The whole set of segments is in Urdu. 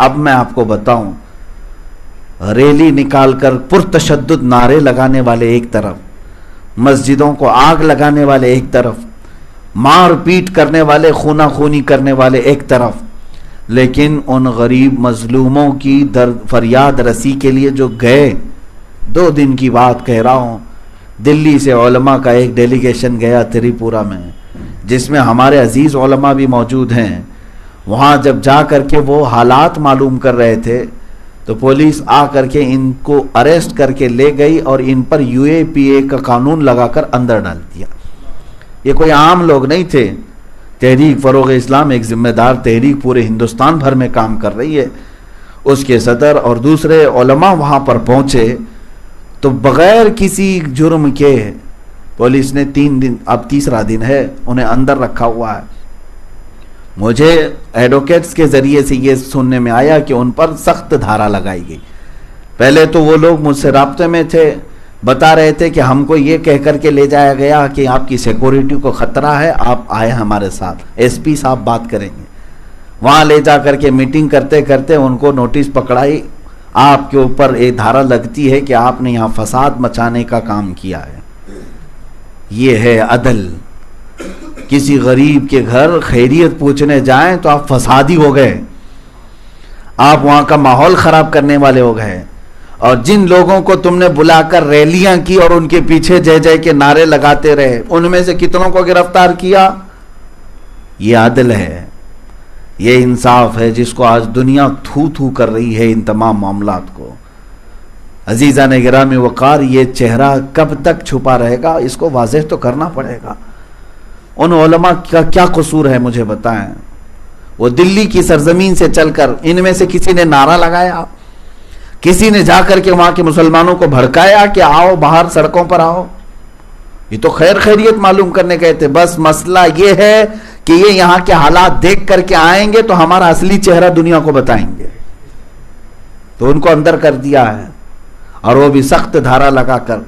اب میں آپ کو بتاؤں، ریلی نکال کر پرتشدد نعرے لگانے والے ایک طرف، مسجدوں کو آگ لگانے والے ایک طرف، مار پیٹ کرنے والے، خونہ خونی کرنے والے ایک طرف، لیکن ان غریب مظلوموں کی فریاد رسی کے لیے جو گئے، 2 دن کی بات کہہ رہا ہوں، دلی سے علماء کا ایک ڈیلیگیشن گیا تریپورہ میں، جس میں ہمارے عزیز علماء بھی موجود ہیں۔ وہاں جب جا کر کے وہ حالات معلوم کر رہے تھے تو پولیس آ کر کے ان کو اریسٹ کر کے لے گئی اور ان پر UAPA کا قانون لگا کر اندر ڈال دیا۔ یہ کوئی عام لوگ نہیں تھے، تحریک فروغ اسلام ایک ذمہ دار تحریک پورے ہندوستان بھر میں کام کر رہی ہے، اس کے صدر اور دوسرے علماء وہاں پر پہنچے تو بغیر کسی جرم کے پولیس نے 3 دن، اب تیسرا دن ہے، انہیں اندر رکھا ہوا ہے۔ مجھے ایڈوکیٹس کے ذریعے سے یہ سننے میں آیا کہ ان پر سخت دھارا لگائی گئی۔ پہلے تو وہ لوگ مجھ سے رابطے میں تھے، بتا رہے تھے کہ ہم کو یہ کہہ کر کے لے جایا گیا کہ آپ کی سیکورٹی کو خطرہ ہے، آپ آئے ہمارے ساتھ، SP صاحب بات کریں گے۔ وہاں لے جا کر کے میٹنگ کرتے کرتے ان کو نوٹس پکڑائی، آپ کے اوپر ایک دھارا لگتی ہے کہ آپ نے یہاں فساد مچانے کا کام کیا ہے۔ یہ ہے عدل۔ کسی غریب کے گھر خیریت پوچھنے جائیں تو آپ فسادی ہو گئے، آپ وہاں کا ماحول خراب کرنے والے ہو گئے، اور جن لوگوں کو تم نے بلا کر ریلیاں کی اور ان کے پیچھے جے جے کے نعرے لگاتے رہے، ان میں سے کتنوں کو گرفتار کیا؟ یہ عدل ہے، یہ انصاف ہے، جس کو آج دنیا تھو تھو کر رہی ہے ان تمام معاملات کو۔ عزیزان گرامی وقار، یہ چہرہ کب تک چھپا رہے گا؟ اس کو واضح تو کرنا پڑے گا۔ ان علماء کا کیا قصور ہے مجھے بتائیں؟ وہ دلی کی سرزمین سے چل کر، ان میں سے کسی نے نعرہ لگایا؟ کسی نے جا کر کے وہاں کے مسلمانوں کو بھڑکایا کہ آؤ باہر سڑکوں پر آؤ؟ یہ تو خیر خیریت معلوم کرنے گئے تھے۔ بس مسئلہ یہ ہے کہ یہ یہاں کے حالات دیکھ کر کے آئیں گے تو ہمارا اصلی چہرہ دنیا کو بتائیں گے، تو ان کو اندر کر دیا ہے، اور وہ بھی سخت دھارا لگا کر۔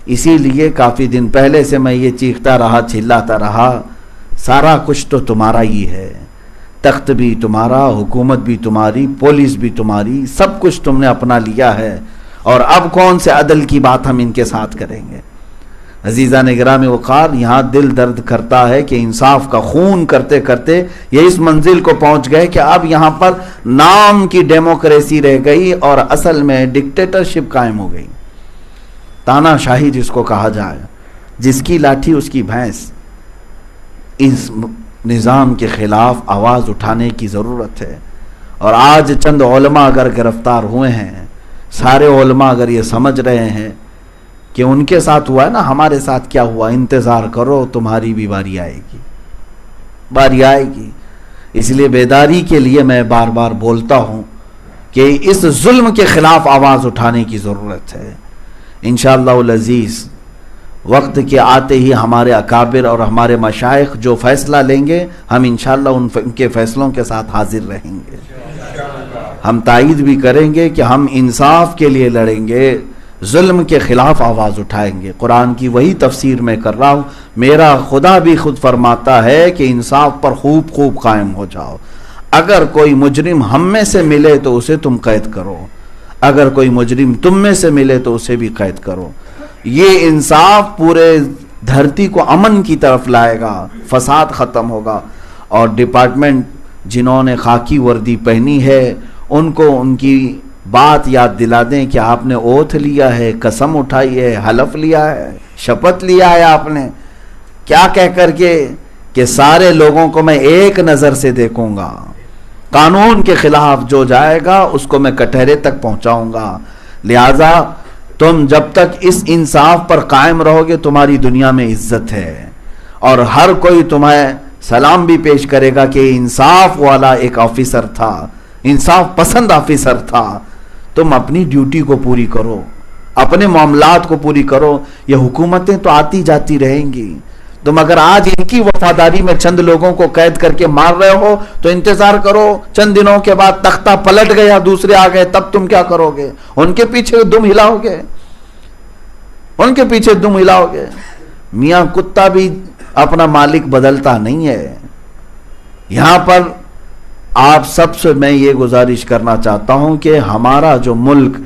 اسی لیے کافی دن پہلے سے میں یہ چیختا رہا، چلاتا رہا، سارا کچھ تو تمہارا ہی ہے، تخت بھی تمہارا، حکومت بھی تمہاری، پولیس بھی تمہاری، سب کچھ تم نے اپنا لیا ہے، اور اب کون سے عدل کی بات ہم ان کے ساتھ کریں گے؟ عزیزان گرامی وقار، یہاں دل درد کرتا ہے کہ انصاف کا خون کرتے کرتے یہ اس منزل کو پہنچ گئے کہ اب یہاں پر نام کی ڈیموکریسی رہ گئی اور اصل میں ڈکٹیٹرشپ قائم ہو گئی۔ تانا شاہی جس کو کہا جائے، جس کی لاٹھی اس کی بھینس۔ اس نظام کے خلاف آواز اٹھانے کی ضرورت ہے، اور آج چند علماء اگر گرفتار ہوئے ہیں، سارے علماء اگر یہ سمجھ رہے ہیں کہ ان کے ساتھ ہوا ہے نا، ہمارے ساتھ کیا ہوا، انتظار کرو، تمہاری بھی باری آئے گی، باری آئے گی۔ اس لیے بیداری کے لیے میں بار بار بولتا ہوں کہ اس ظلم کے خلاف آواز اٹھانے کی ضرورت ہے۔ انشاءاللہ العزیز وقت کے آتے ہی ہمارے اکابر اور ہمارے مشائخ جو فیصلہ لیں گے، ہم انشاءاللہ ان کے فیصلوں کے ساتھ حاضر رہیں گے۔ ہم تائید بھی کریں گے کہ ہم انصاف کے لیے لڑیں گے، ظلم کے خلاف آواز اٹھائیں گے۔ قرآن کی وہی تفسیر میں کر رہا ہوں، میرا خدا بھی خود فرماتا ہے کہ انصاف پر خوب خوب قائم ہو جاؤ۔ اگر کوئی مجرم ہم میں سے ملے تو اسے تم قید کرو، اگر کوئی مجرم تم میں سے ملے تو اسے بھی قید کرو۔ یہ انصاف پورے دھرتی کو امن کی طرف لائے گا، فساد ختم ہوگا، اور ڈپارٹمنٹ جنہوں نے خاکی وردی پہنی ہے ان کو ان کی بات یاد دلا دیں کہ آپ نے اوتھ لیا ہے، قسم اٹھائی ہے، حلف لیا ہے، شپت لیا ہے آپ نے، کیا کہہ کر کے کہ سارے لوگوں کو میں ایک نظر سے دیکھوں گا، قانون کے خلاف جو جائے گا اس کو میں کٹہرے تک پہنچاؤں گا۔ لہذا تم جب تک اس انصاف پر قائم رہو گے تمہاری دنیا میں عزت ہے، اور ہر کوئی تمہیں سلام بھی پیش کرے گا کہ انصاف والا ایک آفیسر تھا، انصاف پسند آفیسر تھا۔ تم اپنی ڈیوٹی کو پوری کرو، اپنے معاملات کو پوری کرو۔ یہ حکومتیں تو آتی جاتی رہیں گی، تم اگر آج ان کی وفاداری میں چند لوگوں کو قید کر کے مار رہے ہو تو انتظار کرو، چند دنوں کے بعد تختہ پلٹ گیا، دوسرے آ گئے، تب تم کیا کرو گے؟ ان کے پیچھے دم ہلاؤ گے، ان کے پیچھے دم ہلاؤ گے۔ میاں کتا بھی اپنا مالک بدلتا نہیں ہے۔ یہاں پر آپ سب سے میں یہ گزارش کرنا چاہتا ہوں کہ ہمارا جو ملک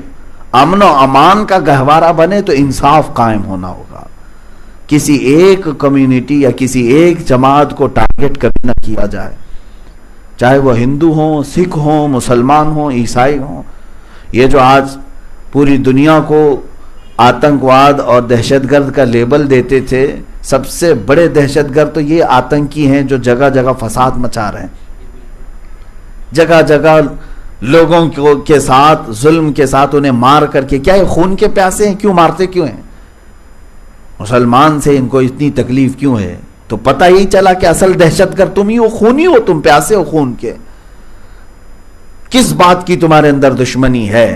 امن و امان کا گہوارہ بنے تو انصاف قائم ہونا ہوگا. کسی ایک کمیونٹی یا کسی ایک جماعت کو ٹارگٹ کبھی نہ کیا جائے، چاہے وہ ہندو ہوں، سکھ ہوں، مسلمان ہوں، عیسائی ہوں. یہ جو آج پوری دنیا کو آتنکواد اور دہشت گرد کا لیبل دیتے تھے، سب سے بڑے دہشت گرد تو یہ آتنکی ہیں جو جگہ جگہ فساد مچا رہے ہیں، جگہ جگہ لوگوں کے ساتھ ظلم کے ساتھ انہیں مار کر کے. کیا یہ خون کے پیاسے ہیں؟ کیوں مارتے کیوں ہیں؟ مسلمان سے ان کو اتنی تکلیف کیوں ہے؟ تو پتہ ہی چلا کہ اصل دہشت گرد تم ہی ہو، خونی ہو، تم پیاسے ہو خون کے. کس بات کی تمہارے اندر دشمنی ہے؟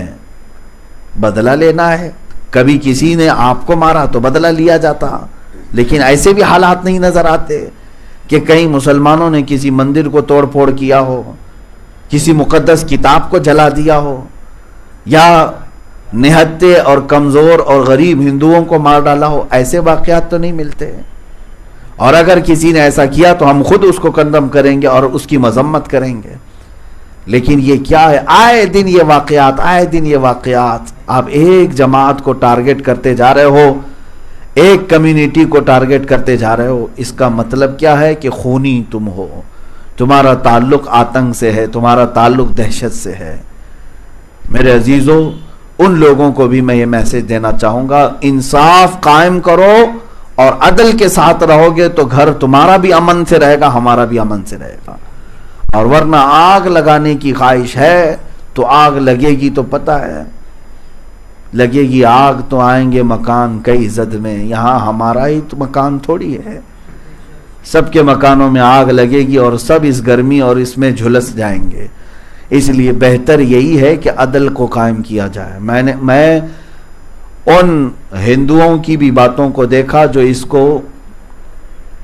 بدلہ لینا ہے. کبھی کسی نے آپ کو مارا تو بدلہ لیا جاتا، لیکن ایسے بھی حالات نہیں نظر آتے کہ کہیں مسلمانوں نے کسی مندر کو توڑ پھوڑ کیا ہو، کسی مقدس کتاب کو جلا دیا ہو، یا نہتے اور کمزور اور غریب ہندوؤں کو مار ڈالا ہو. ایسے واقعات تو نہیں ملتے. اور اگر کسی نے ایسا کیا تو ہم خود اس کو کندم کریں گے اور اس کی مذمت کریں گے. لیکن یہ کیا ہے؟ آئے دن یہ واقعات، آئے دن یہ واقعات. آپ ایک جماعت کو ٹارگٹ کرتے جا رہے ہو، ایک کمیونٹی کو ٹارگٹ کرتے جا رہے ہو. اس کا مطلب کیا ہے؟ کہ خونی تم ہو، تمہارا تعلق آتنک سے ہے، تمہارا تعلق دہشت سے ہے. میرے عزیزوں، ان لوگوں کو بھی میں یہ میسج دینا چاہوں گا، انصاف قائم کرو اور عدل کے ساتھ رہو گے تو گھر تمہارا بھی امن سے رہے گا، ہمارا بھی امن سے رہے گا. اور ورنہ آگ لگانے کی خواہش ہے تو آگ لگے گی، تو پتہ ہے لگے گی آگ تو آئیں گے مکان کئی زد میں. یہاں ہمارا ہی تو مکان تھوڑی ہے، سب کے مکانوں میں آگ لگے گی اور سب اس گرمی اور اس میں جھلس جائیں گے. اس لیے بہتر یہی ہے کہ عدل کو قائم کیا جائے. میں ان ہندوؤں کی بھی باتوں کو دیکھا جو اس کو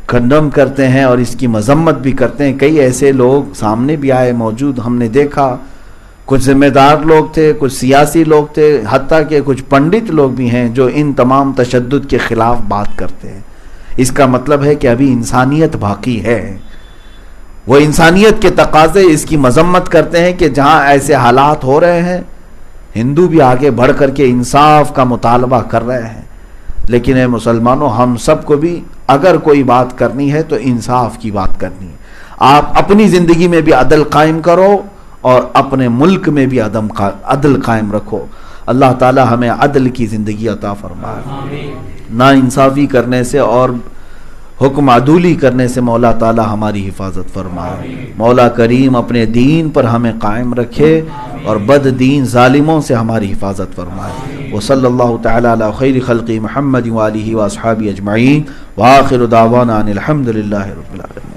کنڈم کرتے ہیں اور اس کی مذمت بھی کرتے ہیں. کئی ایسے لوگ سامنے بھی آئے، موجود ہم نے دیکھا. کچھ ذمہ دار لوگ تھے، کچھ سیاسی لوگ تھے، حتیٰ کہ کچھ پنڈت لوگ بھی ہیں جو ان تمام تشدد کے خلاف بات کرتے ہیں. اس کا مطلب ہے کہ ابھی انسانیت باقی ہے. وہ انسانیت کے تقاضے اس کی مذمت کرتے ہیں کہ جہاں ایسے حالات ہو رہے ہیں ہندو بھی آگے بڑھ کر کے انصاف کا مطالبہ کر رہے ہیں. لیکن اے مسلمانوں، ہم سب کو بھی اگر کوئی بات کرنی ہے تو انصاف کی بات کرنی ہے. آپ اپنی زندگی میں بھی عدل قائم کرو اور اپنے ملک میں بھی عدل قائم رکھو. اللہ تعالی ہمیں عدل کی زندگی عطا فرمائے. نا انصافی کرنے سے اور حکم عدولی کرنے سے مولا تعالی ہماری حفاظت فرمائے. مولا کریم اپنے دین پر ہمیں قائم رکھے اور بد دین ظالموں سے ہماری حفاظت فرمائے. وصلی اللہ تعالی علی خیر خلق محمد وآلہ واصحابہ اجمعین، وآخر دعوانا ان الحمد للہ رب العالمین.